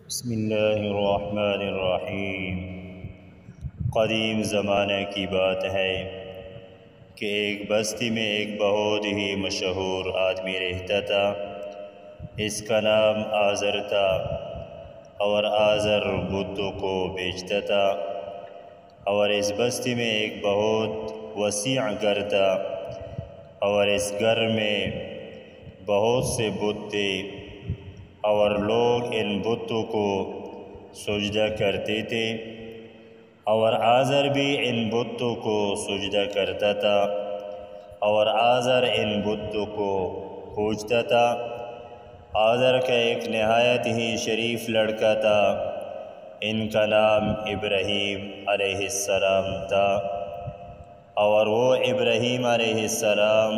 بسم اللہ الرحمن الرحیم۔ قدیم زمانے کی بات ہے کہ ایک بستی میں ایک بہت ہی مشہور آدمی رہتا تھا۔ اس کا نام آزر تھا اور آزر بتوں کو بیچتا تھا، اور اس بستی میں ایک بہت وسیع گھر تھا، اور اس گھر میں بہت سے بت تھے، اور لوگ ان بتوں کو سجدہ کرتے تھے، اور آزر بھی ان بتوں کو سجدہ کرتا تھا، اور آزر ان بتوں کو پوجتا تھا۔ آزر کا ایک نہایت ہی شریف لڑکا تھا، ان کا نام ابراہیم علیہ السلام تھا، اور وہ ابراہیم علیہ السلام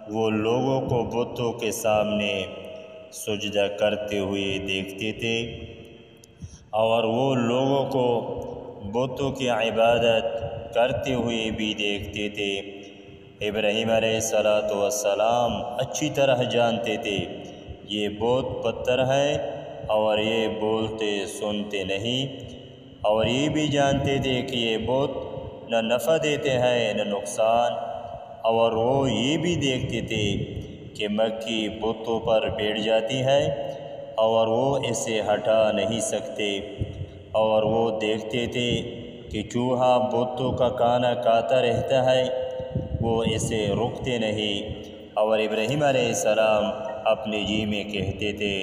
وہ لوگوں کو بتوں کے سامنے سجدہ کرتے ہوئے دیکھتے تھے، اور وہ لوگوں کو بتوں کی عبادت کرتے ہوئے بھی دیکھتے تھے۔ ابراہیم علیہ السلام اچھی طرح جانتے تھے یہ بت پتھر ہے اور یہ بولتے سنتے نہیں، اور یہ بھی جانتے تھے کہ یہ بت نہ نفع دیتے ہیں نہ نقصان، اور وہ یہ بھی دیکھتے تھے کہ مکھی بتوں پر بیٹھ جاتی ہے اور وہ اسے ہٹا نہیں سکتے، اور وہ دیکھتے تھے کہ چوہا بتوں کا کانا کھاتا رہتا ہے، وہ اسے روکتے نہیں۔ اور ابراہیم علیہ السلام اپنے جی میں کہتے تھے،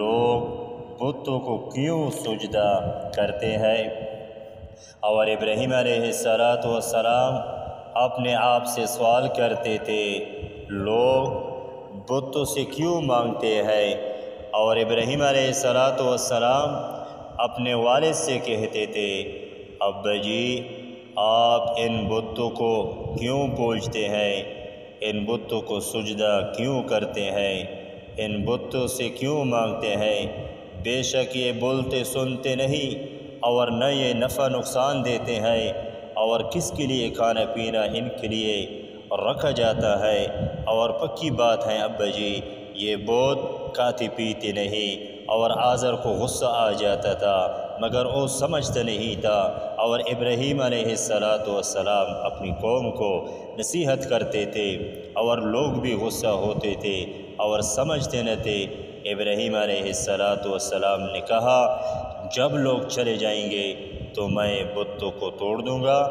لوگ بتوں کو کیوں سجدہ کرتے ہیں؟ اور ابراہیم علیہ السلام اپنے آپ سے سوال کرتے تھے، لوگ بتوں سے کیوں مانگتے ہیں؟ اور ابراہیم علیہ السلام اپنے والد سے کہتے تھے، ابا جی آپ ان بتوں کو کیوں پوجتے ہیں؟ ان بتوں کو سجدہ کیوں کرتے ہیں؟ ان بتوں سے کیوں مانگتے ہیں؟ بے شک یہ بولتے سنتے نہیں، اور نہ یہ نفع نقصان دیتے ہیں، اور کس کے لیے کھانا پینا ان کے لیے رکھا جاتا ہے، اور پکی بات ہے ابا جی یہ بت کھاتے پیتے نہیں۔ اور آزر کو غصہ آ جاتا تھا مگر وہ سمجھتا نہیں تھا، اور ابراہیم علیہ السلام اپنی قوم کو نصیحت کرتے تھے، اور لوگ بھی غصہ ہوتے تھے اور سمجھتے نہ تھے۔ ابراہیم علیہ السلام نے کہا، جب لوگ چلے جائیں گے تو میں بتوں کو توڑ دوں گا،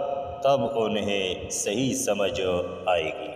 تب انہیں صحیح سمجھ آئے گی۔